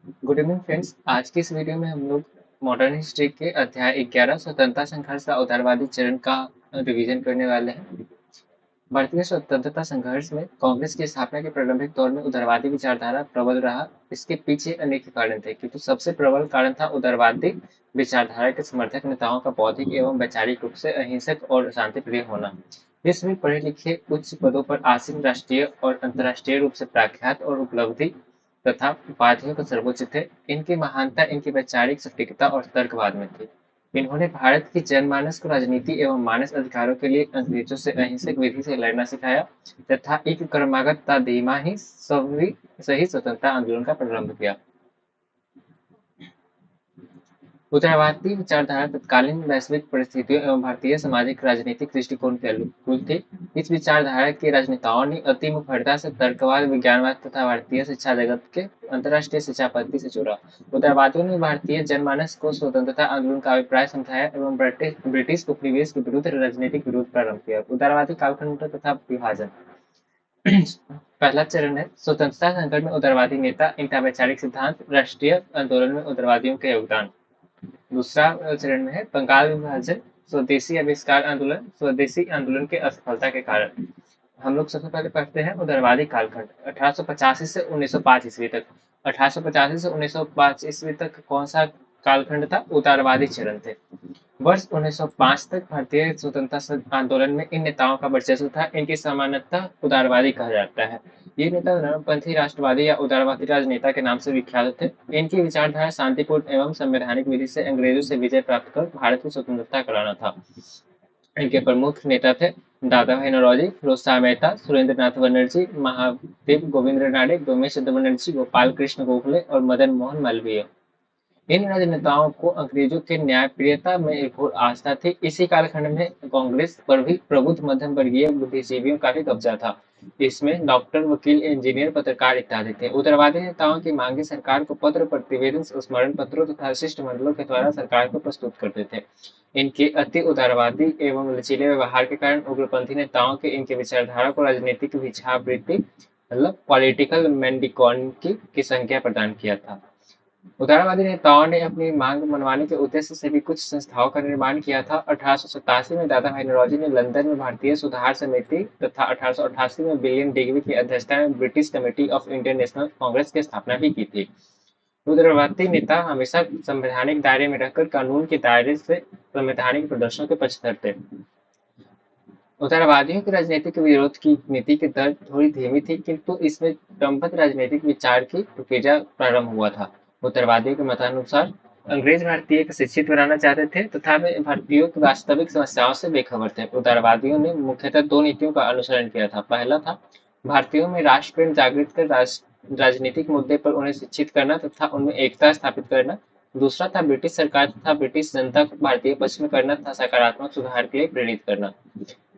Good evening friends. आज की इस वीडियो में हम लोग मॉडर्न हिस्ट्री के अध्याय 11 स्वतंत्रता संघर्ष का उदारवादी चरण का रिवीजन करने वाले हैं। भारतीय स्वतंत्रता संघर्ष में कांग्रेस की स्थापना के प्रारंभिक दौर में उदारवादी विचारधारा प्रबल रहा। इसके पीछे अनेक कारण थे, किंतु सबसे प्रबल कारण था उदारवादी विचारधारा के समर्थक नेताओं का बौद्धिक एवं वैचारिक रूप से अहिंसक और शांतिप्रिय होना। इसमें पढ़े लिखे उच्च पदों पर आसीन राष्ट्रीय और अंतर्राष्ट्रीय रूप से प्रख्यात और उपलब्धि तथा उपाधियों का सर्वोच्च थे। इनकी महानता इनकी वैचारिक सटीकता और तर्कवाद में थी। इन्होंने भारत की जनमानस को राजनीति एवं मानस अधिकारों के लिए अंग्रेजों से अहिंसक विधि से लड़ना सिखाया तथा एक क्रमागत धीमा ही सही स्वतंत्रता आंदोलन का प्रारंभ किया। उदारवादी विचारधारा तत्कालीन वैश्विक परिस्थितियों एवं भारतीय सामाजिक राजनीतिक दृष्टिकोण के अनुकूल थी। इस विचारधारा के राजनेताओं ने अति मुखरता से तर्कवाद, विज्ञानवाद तथा भारतीय शिक्षा जगत के अंतर्राष्ट्रीय शिक्षा पद्धति से जोड़ा। उदारवादियों ने भारतीय जनमानस को स्वतंत्रता आंदोलन का अभिप्राय समझाया एवं ब्रिटिश उपनिवेश के विरुद्ध राजनीतिक विरोध प्रारंभ किया। उदारवादी कालखंड तथा विभाजन। पहला चरण है स्वतंत्रता संकट में उदारवादी नेता, इनका वैचारिक सिद्धांत, राष्ट्रीय आंदोलन में उदारवादियों के योगदान। दूसरा चरण में है बंगाल विभाजन, स्वदेशी आविष्कार आंदोलन, स्वदेशी आंदोलन के असफलता के कारण। हम लोग सबसे पहले पढ़ते हैं उदारवादी कालखंड 1885 से 1905 ईस्वी तक। 1885 से 1905 ईस्वी तक कौन सा कालखंड था? उदारवादी चरण थे। वर्ष 1905 तक भारतीय स्वतंत्रता आंदोलन में इन नेताओं का वर्चस्व था। इनकी सामान्यतः उदारवादी कहा जाता है। ये नेता नरमपंथी राष्ट्रवादी या उदारवादी राजनेता के नाम से विख्यात थे। इनकी विचारधारा शांतिपूर्ण एवं संवैधानिक विधि से अंग्रेजों से विजय प्राप्त कर भारत की स्वतंत्रता कराना था। इनके प्रमुख नेता थे दादा भाई नौरोजी, फिरोज शाह मेहता, सुरेंद्र नाथ बनर्जी, महादेव गोविंद रानडे, डोमेश चंद्र बनर्जी, गोपाल कृष्ण गोखले और मदन मोहन मालवीय। इन राजनेताओं को अंग्रेजों के न्यायप्रियता में एक और आस्था थी। इसी कालखंड में कांग्रेस पर भी प्रबुद्ध मध्यम वर्गीय बुद्धिजीवियों का भी कब्जा था। इसमें डॉक्टर, वकील, इंजीनियर, पत्रकार इत्यादि थे। उदारवादी नेताओं की मांगे सरकार को पत्र, प्रतिवेदन, स्मरण पत्रों तथा शिष्टमंडलों के द्वारा सरकार को प्रस्तुत करते थे। इनके अति उदारवादी एवं लचीले व्यवहार के कारण उग्रपंथी नेताओं के इनके विचारधारा को राजनीतिक भिक्षावृत्ति मतलब पॉलिटिकल मेंडिकोनिकी की संज्ञा प्रदान किया था। उदारवादी नेताओं ने अपनी मांग मनवाने के उद्देश्य से भी कुछ संस्थाओं का निर्माण किया था। 1887 में दादा भाई नौरोजी ने लंदन में भारतीय सुधार समिति तथा 1888 में विलियम डिग्बी की अध्यक्षता में British committee of Indian national Congress की स्थापना भी की थी। उदारवादी नेता हमेशा संवैधानिक दायरे में रहकर कानून के दायरे से संवैधानिक प्रदर्शनों के पक्षधर थे। उदारवादियों की राजनीतिक विरोध की नीति की दर थोड़ी धीमी थी, किंतु इसमें क्रमबद्ध राजनीतिक विचार की प्रक्रिया प्रारंभ हुआ था। उदारवादियों के मतानुसार अंग्रेज भारतीय को शिक्षित बनाना चाहते थे तथा वे भारतीयों की वास्तविक समस्याओं से बेखबर थे। उदारवादियों ने मुख्यतः दो नीतियों का अनुसरण किया था। पहला था भारतीयों में राष्ट्र प्रेम जागृत कर राजनीतिक मुद्दे पर उन्हें शिक्षित करना तथा उनमें एकता स्थापित करना। दूसरा था ब्रिटिश सरकार तथा ब्रिटिश जनता को भारतीय पक्ष में करना तथा सकारात्मक सुधार के लिए प्रेरित करना।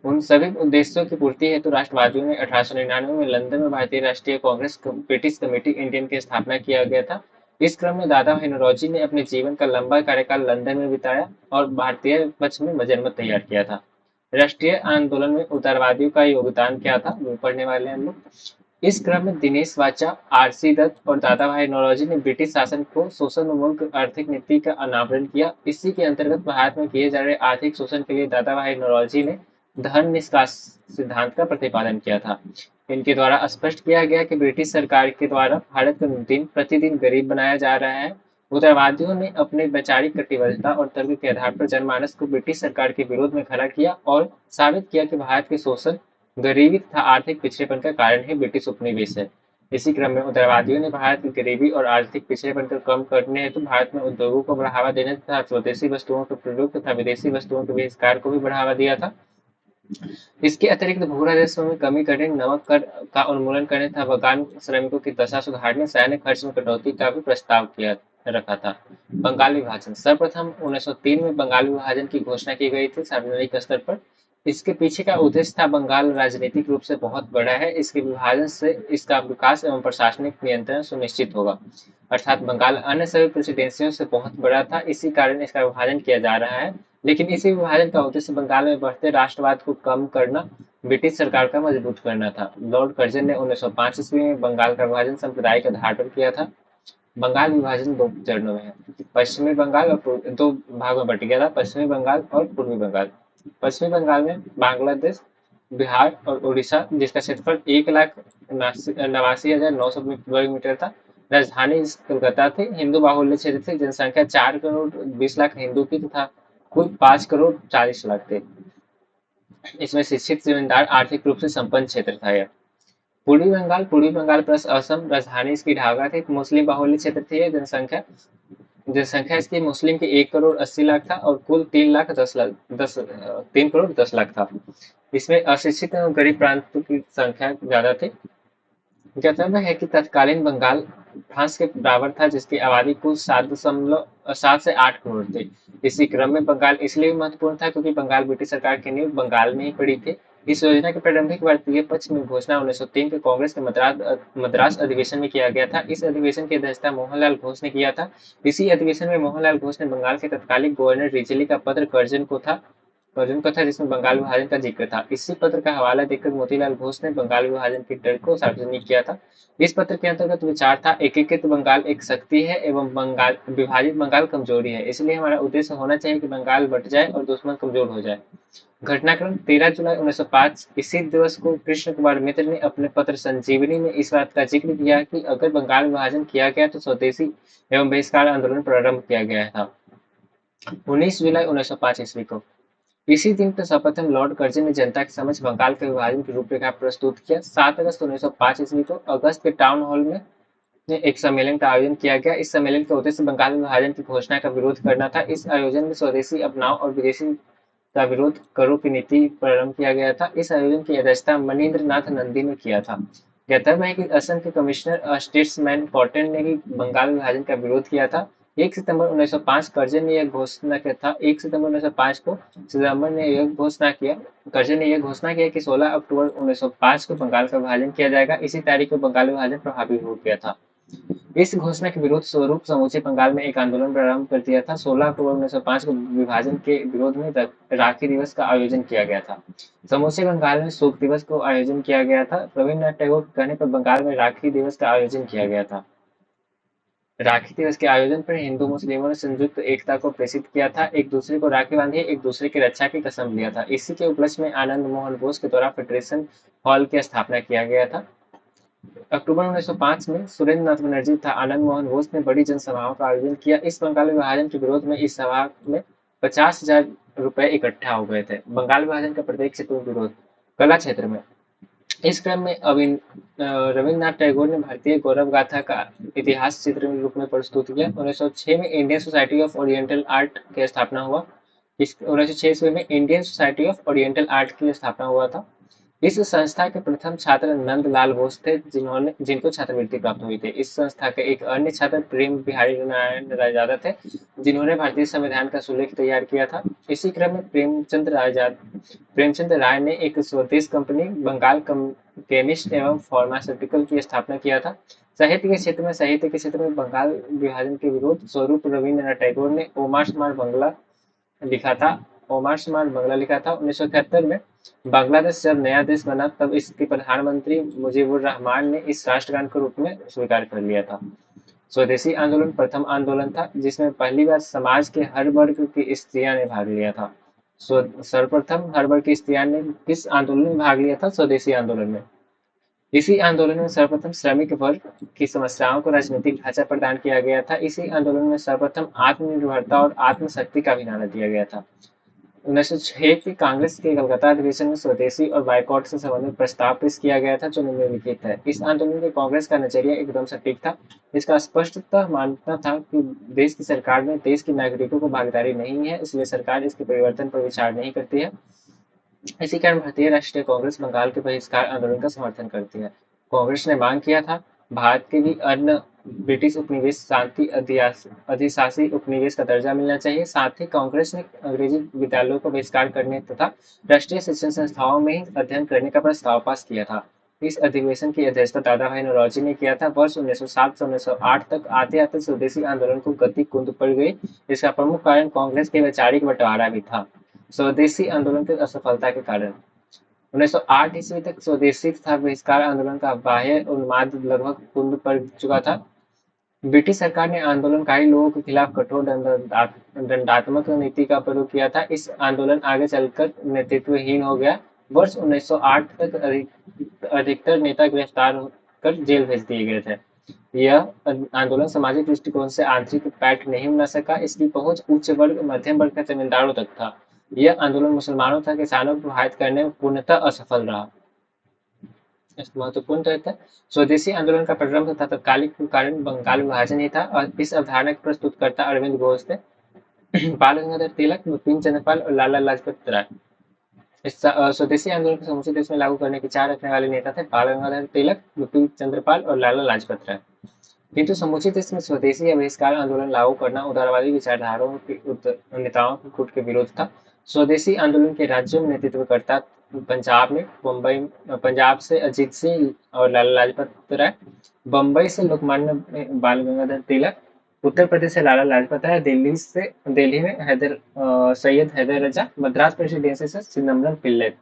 उन सभी उद्देश्यों की पूर्ति हेतु राष्ट्रवादियों ने 1899 में लंदन में भारतीय राष्ट्रीय कांग्रेस ब्रिटिश कमेटी इंडियन की स्थापना किया गया था। इस क्रम में दादा भाई नौरोजी ने अपने जीवन का लंबा कार्यकाल लंदन में बिताया और भारतीय पक्ष में जनमत तैयार किया था। राष्ट्रीय आंदोलन में उदारवादियों का योगदान क्या था, वो पढ़ने वाले हम लोग। इस क्रम में दिनेश वाचा, आरसी दत्त और दादा भाई नौरोजी ने ब्रिटिश शासन को शोषण उन्मुख आर्थिक नीति का अनावरण किया। इसी के अंतर्गत भारत में किए जा रहे आर्थिक शोषण के लिए दादा भाई नौरोजी ने धन निष्कास सिद्धांत का प्रतिपादन किया था। इनके द्वारा स्पष्ट किया गया कि ब्रिटिश सरकार के द्वारा भारत को दिन प्रतिदिन गरीब बनाया जा रहा है। उदारवादियों ने अपने वैचारिक कटिबद्धता और तर्क के आधार पर जनमानस को ब्रिटिश सरकार के विरोध में खड़ा किया और साबित किया कि भारत के शोषण, गरीबी तथा आर्थिक पिछड़ेपन का कारण ही ब्रिटिश उपनिवेश है। इसी क्रम में उदारवादियों ने भारत की गरीबी और आर्थिक पिछड़ेपन को कम करने हेतु भारत में उद्योगों को बढ़ावा देने तथा स्वदेशी वस्तुओं के प्रयोग तथा विदेशी वस्तुओं के बहिष्कार को भी बढ़ावा दिया था। इसके अतिरिक्त भू राजस्व में कमी करने, नमक कर का उन्मूलन करने तथा बगान श्रमिकों की दशा सुधारने, सैन्य खर्च में कटौती का भी प्रस्ताव किया रखा था। बंगाल विभाजन। सर्वप्रथम 1903 में बंगाल विभाजन की घोषणा की गई थी सार्वजनिक स्तर पर। इसके पीछे का उद्देश्य था बंगाल राजनीतिक रूप से बहुत बड़ा है, इसके विभाजन से इसका विकास एवं प्रशासनिक नियंत्रण सुनिश्चित होगा। अर्थात बंगाल अन्य सभी प्रेसिडेंसियों से बहुत बड़ा था, इसी कारण इसका विभाजन किया जा रहा है। लेकिन इसी विभाजन का उद्देश्य बंगाल में बढ़ते राष्ट्रवाद को कम करना, ब्रिटिश सरकार का मजबूत करना था। लॉर्ड कर्जन ने 1905 ईस्वी में बंगाल का विभाजन सांप्रदायिक आधार पर किया था। बंगाल विभाजन दो चरणों में है। पश्चिमी बंगाल और दो भागों में बट गया था, पश्चिमी बंगाल और पूर्वी बंगाल। पश्चिमी बंगाल में बांग्लादेश, बिहार और उड़ीसा, जिसका क्षेत्रफल 1,89,900 वर्ग मीटर था। राजधानी कोलकाता थी। हिंदू बाहुल्य क्षेत्र थी। जनसंख्या 4,20,00,000 हिंदू की तथा कुल 5,40,00,000 थे। इसमें शिक्षित, जमींदार, आर्थिक रूप से संपन्न क्षेत्र था यह। पूर्वी बंगाल प्लस असम, राजधानी इसकी ढाका थी। मुस्लिम बाहुल्य क्षेत्र थी यह। जनसंख्या जनसंख्या इसकी मुस्लिम की 1,80,00,000 था और कुल 3,10,00,000 था। इसमें अशिक्षित एवं गरीब प्रांतों की संख्या ज्यादा थी। ज्ञातव्य है कि तत्कालीन बंगाल फ्रांस के बराबर था, जिसकी आबादी कुल 7 से 8 करोड़ थी। इसी क्रम में बंगाल इसलिए भी महत्वपूर्ण था क्योंकि बंगाल ब्रिटिश सरकार की नींव बंगाल में ही पड़ी थी। इस योजना के प्रारंभिक भारतीय पक्ष में घोषणा 1903 के कांग्रेस के मद्रास अधिवेशन में किया गया था। इस अधिवेशन की अध्यक्षता मोहनलाल घोष ने किया था। इसी अधिवेशन में मोहनलाल घोष ने बंगाल के तत्कालीन गवर्नर रिचली का पत्र कर्जन को था जिसमें बंगाल विभाजन का जिक्र था। इसी पत्र का हवाला देकर मोतीलाल घोष ने बंगाल विभाजन के डर को सार्वजनिक किया था। इस पत्र के अंतर्गत विचार था, एकीकृत बंगाल एक शक्ति है एवं विभाजित बंगाल कमजोरी है। इसलिए हमारा उद्देश्य होना चाहिए कि बंगाल बट जाए और दुश्मन कमजोर हो जाए। घटनाक्रम 13 जुलाई 1905। इसी दिवस को कृष्ण कुमार मित्र ने अपने पत्र संजीवनी में इस बात का जिक्र किया कि अगर बंगाल विभाजन किया गया तो स्वदेशी एवं बहिष्कार आंदोलन प्रारंभ किया गया था। 19 जुलाई 1905 ईस्वी को इसी दिन तो सर्वप्रथम लॉर्ड कर्जन ने जनता के समक्ष बंगाल के विभाजन की रूपरेखा प्रस्तुत किया। 7 अगस्त 1905 ईस्वी को अगस्त के टाउन हॉल में एक सम्मेलन का आयोजन किया गया। इस सम्मेलन का उद्देश्य बंगाल विभाजन की घोषणा का विरोध करना था। इस आयोजन में स्वदेशी अपनाओ और विदेशी का विरोध करो की नीति प्रारंभ किया गया था। इस आयोजन की अध्यक्षता मनीन्द्र नाथ नंदी ने किया था। ज्ञातव्य है कि असम के कमिश्नर स्टेट्समैन कॉटन ने ही बंगाल विभाजन का विरोध किया था। 1 सितंबर 1905 कर्जन ने यह घोषणा किया था। 1 सितंबर 1905 को सितंबर ने यह घोषणा किया कर्जन ने यह घोषणा किया कि 16 अक्टूबर 1905 को बंगाल का विभाजन किया जाएगा। इसी तारीख को बंगाल विभाजन प्रभावी हो गया था। इस घोषणा के विरोध स्वरूप समूचे बंगाल में एक आंदोलन प्रारंभ कर दिया था। 16 अक्टूबर 1905 को विभाजन के विरोध में राखी दिवस का आयोजन किया गया था। समूचे बंगाल में शोक दिवस को आयोजन किया गया था। रविन्द्रनाथ टैगोर के कहने पर बंगाल में राखी दिवस का आयोजन किया गया था। राखी दिवस के आयोजन पर हिंदू मुस्लिमों ने संयुक्त एकता को प्रेषित किया था। एक दूसरे को राखी बांधी, एक दूसरे की रक्षा की कसम लिया था। इसी के उपलक्ष्य में आनंद मोहन बोस के द्वारा फेडरेशन हॉल की स्थापना किया गया था। अक्टूबर 1905 में सुरेंद्र नाथ बनर्जी तथा आनंद मोहन बोस ने बड़ी जनसभाओं का आयोजन किया। इस बंगाल विभाजन के विरोध में इस सभा में 50,000 रुपए इकट्ठा हो गए थे। बंगाल विभाजन का प्रत्येक क्षेत्र में विरोध। कला क्षेत्र में इस क्रम में रविन्द्रनाथ टैगोर ने भारतीय गौरव गाथा का इतिहास चित्र के रूप में प्रस्तुत किया। 1906 में Indian society of oriental art की स्थापना हुआ। इस 1906 ईस्वी में Indian society of oriental art की स्थापना हुआ था। इस संस्था के प्रथम छात्र नंद लाल घोष थे, जिनको छात्रवृत्ति प्राप्त हुई थी। इस संस्था के एक अन्य छात्र प्रेम बिहारी नारायण रायजादा थे, जिन्होंने भारतीय संविधान का सुलेख तैयार किया था। इसी क्रम में प्रेमचंद राय ने एक स्वदेश कंपनी बंगाल केमिस्ट एवं फार्मास्यूटिकल की स्थापना किया था। साहित्य के क्षेत्र में बंगाल विभाजन के विरोध स्वरूप रविन्द्रनाथ टैगोर ने ओमार स्मार बंगला लिखा था। 1971 में बांग्लादेश जब नया देश बना तब इसके प्रधानमंत्री मुजीबुर रहमान ने इस राष्ट्रगान के रूप में स्वीकार कर लिया था। स्वदेशी आंदोलन प्रथम आंदोलन था जिसमें पहली बार समाज के हर वर्ग की स्त्रियां ने भाग लिया था। सर्वप्रथम हर वर्ग की स्त्रियां ने किस आंदोलन में भाग लिया था? स्वदेशी आंदोलन में। इसी आंदोलन में सर्वप्रथम श्रमिक वर्ग की समस्याओं को राजनीतिक ढांचा प्रदान किया गया था। इसी आंदोलन में सर्वप्रथम आत्मनिर्भरता और आत्मशक्ति का भी नारा दिया गया था। 1906 की कांग्रेस के कलकत्ता अधिवेशन में स्वदेशी और बाइकॉट से संबंधित प्रस्ताव पेश किया गया था जो निम्नलिखित है। इस आंदोलन में कांग्रेस का नजरिया एकदम सटीक था। इसका स्पष्टतः मानना था कि देश की सरकार में देश के नागरिकों को भागीदारी नहीं है, इसलिए सरकार इसके परिवर्तन पर विचार नहीं करती है। इसी कारण भारतीय राष्ट्रीय कांग्रेस बंगाल के बहिष्कार आंदोलन का समर्थन करती है। कांग्रेस ने मांग किया था भारत के भी अन्य ब्रिटिश उपनिवेश शांति अधिशासी उपनिवेश का दर्जा मिलना चाहिए। साथ ही कांग्रेस ने अंग्रेजी विद्यालयों को बहिष्कार करने तथा राष्ट्रीय शिक्षण संस्थाओं में ही अध्ययन करने का प्रस्ताव पास किया था। इस अधिवेशन की अध्यक्षता दादा भाई नौरोजी ने किया था। वर्ष 1907 से 1908 तक आते आते स्वदेशी आंदोलन को गति कुंद पड़ गई। इसका प्रमुख कारण कांग्रेस के वैचारिक बंटवारा भी था। स्वदेशी आंदोलन की असफलता के कारण 1908 ईस्वी तक स्वदेशी तथा बहिष्कार आंदोलन का बाह्य उन्माद लगभग कुंद पड़ चुका था। ब्रिटिश सरकार ने आंदोलनकारी लोगों के खिलाफ कठोर दंडात्मक नीति का प्रयोग किया था। इस आंदोलन आगे चलकर नेतृत्वहीन हो गया। वर्ष 1908 तक अधिकतर नेता गिरफ्तार कर जेल भेज दिए गए थे। यह आंदोलन सामाजिक दृष्टिकोण से आंतरिक पैठ नहीं बना सका। इसकी पहुंच उच्च वर्ग, मध्यम वर्ग के जमींदारों तक था। यह आंदोलन मुसलमानों तथा किसानों को प्रभावित करने में पूर्णतः असफल रहा। महत्वपूर्ण तथ्य स्वदेशी आंदोलन का प्रारंभ तथा तत्कालिक कारण बंगाल विभाजन ही था और इस अवधारणा के प्रस्तुतकर्ता अरविंद घोष थे। बाल गंगाधर तिलक, बिपिन चंद्रपाल और लाला लाजपत राय इस स्वदेशी आंदोलन को समूचे देश में लागू करने की चाह रखने वाले नेता थे। बाल गंगाधर तिलक, बिपिन चंद्रपाल और लाला लाजपत राय। किंतु समूचे देश में स्वदेशी या बहिष्कार आंदोलन लागू करना उदारवादी विचारधाराओं के नेताओं के गुट के विरोध था। स्वदेशी आंदोलन के राज्यों में नेतृत्वकर्ता पंजाब से अजीत सिंह और लाला लाजपत राय, बम्बई से लोकमान्य बाल गंगाधर तिलक, उत्तर प्रदेश से लाला लाजपत राय, दिल्ली में सैयद हैदर रजा, मद्रास प्रेसिडेंसी से चिदम्बरम पिल्लै।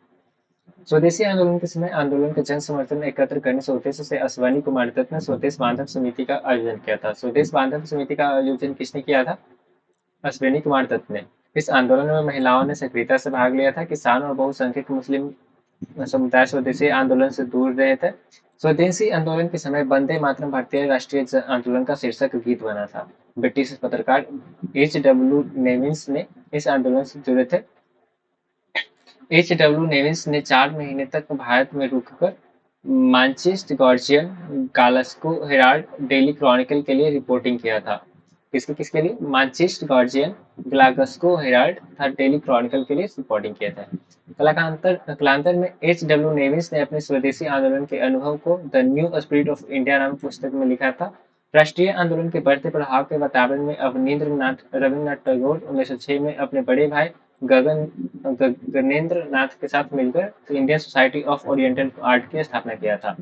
स्वदेशी आंदोलन के समय आंदोलन के जन समर्थन एकत्र करने के उद्देश्य से अश्वनी कुमार दत्त ने स्वदेश बांधव समिति का आयोजन किया था। स्वदेश बांधव समिति का आयोजन किसने किया था? अश्विनी कुमार दत्त ने। इस आंदोलन में महिलाओं ने सक्रियता से भाग लिया था। किसान और बहुसंख्यक मुस्लिम समुदाय स्वदेशी आंदोलन से दूर रहे थे। स्वदेशी आंदोलन के समय वंदे मातरम भारतीय राष्ट्रीय आंदोलन का शीर्षक गीत बना था। ब्रिटिश पत्रकार H.W. नेविन्स ने इस आंदोलन से जुड़े थे। H.W. नेविन्स ने 4 महीने तक भारत में रुककर Manchester guardian, Glasgow Herald, daily Chronicle के लिए रिपोर्टिंग किया था। किसके लिए? मानचेस्टर गार्जियन, ग्लासगो हेराल्ड तथा डेली क्रॉनिकल के लिए रिपोर्टिंग किया था। कालांतर में H.W. नेविन्स ने अपने स्वदेशी आंदोलन के अनुभव को the new spirit of India नामक पुस्तक में लिखा था। राष्ट्रीय आंदोलन के बढ़ते प्रभाव के वातावरण में रविन्द्रनाथ टैगोर 1906 में अपने बड़े भाई गगनेंद्र नाथ के साथ मिलकर Indian society of oriental art की स्थापना किया था।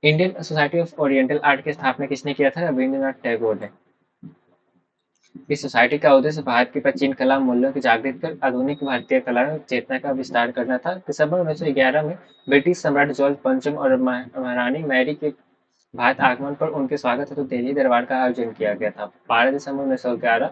Indian society of oriental art की स्थापना किसने किया था? रविन्द्रनाथ टैगोर ने। इस सोसाइटी का उद्देश्य भारत के प्राचीन कला मूल्यों की जागृत कर आधुनिक भारतीय कला चेतना का विस्तार करना था। दिसंबर 1911 में ब्रिटिश सम्राट जॉर्ज पंचम और महारानी मैरी के भारत आगमन पर उनके स्वागत हेतु दिल्ली दरबार का आयोजन किया गया था। 12 दिसंबर 1911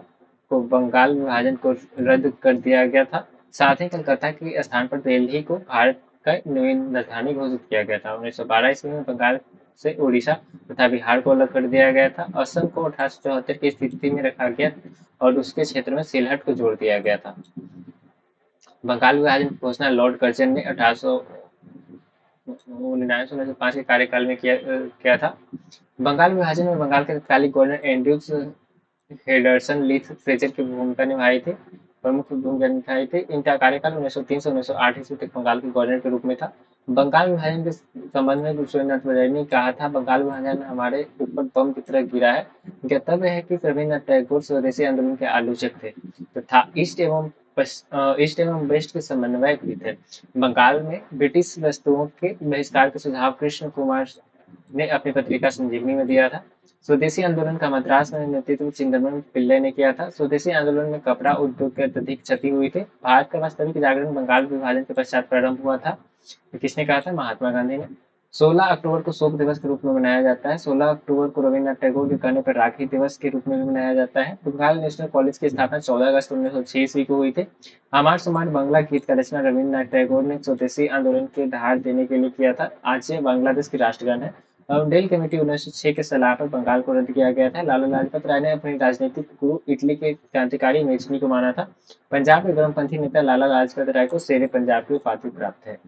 को बंगाल विभाजन को रद्द कर दिया गया था। साथ ही कलकत्ता के स्थान पर दिल्ली को भारत का नवीन राजधानी घोषित किया गया था। 1912 ईस्वी में बंगाल से उड़ीसा तथा बिहार को अलग कर दिया गया था। असम को 1874 की स्थिति में रखा गया और उसके क्षेत्र में सिलहट को जोड़ दिया गया था। बंगाल विभाजन की घोषणा लॉर्ड कर्जन ने 1899 के कार्यकाल में किया था। बंगाल विभाजन में बंगाल के तत्कालीन गवर्नर एंड्रूज हेडरसन लीथ फ्रेजर की भूमिका निभाई थी, प्रमुख भूमिका निभाई थी। इनका कार्यकाल 1903 से 1908 ईस्वी तक बंगाल के गवर्नर के रूप में था। बंगाल विभाजन के संबंध में रविन्द्रनाथ टैगोर ने कहा था, बंगाल विभाजन हमारे ऊपर बम की तरह गिरा है। ज्ञातव्य है कि रविन्द्रनाथ टैगोर स्वदेशी आंदोलन के आलोचक थे तथा ईस्ट एवं वेस्ट के समन्वयक भी थे। बंगाल में ब्रिटिश वस्तुओं के बहिष्कार का सुझाव कृष्ण कुमार ने अपनी पत्रिका संजीवनी में दिया था। स्वदेशी आंदोलन का मद्रास में नेतृत्व चिदम्बरम पिल्लै ने किया था। स्वदेशी आंदोलन में कपड़ा उद्योग की अत्यधिक क्षति हुई थी। भारत का वास्तविक जागरण बंगाल विभाजन के पश्चात प्रारंभ हुआ था। किसने कहा था? महात्मा गांधी ने। 16 अक्टूबर को शोक दिवस के रूप में मनाया जाता है। 16 अक्टूबर को रविन्द्रनाथ टैगोर के कहने पर राखी दिवस के रूप में भी मनाया जाता है। बंगाल नेशनल कॉलेज की स्थापना 14 अगस्त 1906 ईस्वी को हुई थी। हमार समान बांग्ला गीत का रचना रविन्द्रनाथ टैगोर ने स्वदेशी आंदोलन के धार देने के लिए किया था। आज यह बांग्लादेश की राष्ट्रगान है। डेल कमेटी 1906 के सलाह पर बंगाल को रद्द किया गया था। लाला लाजपत राय ने अपनी राजनीतिक गुरु इटली के क्रांतिकारी मेजनी को माना था। पंजाब के गर्मपंथी नेता लाला लाजपत राय को शेरे पंजाब की उपाधि प्राप्त है।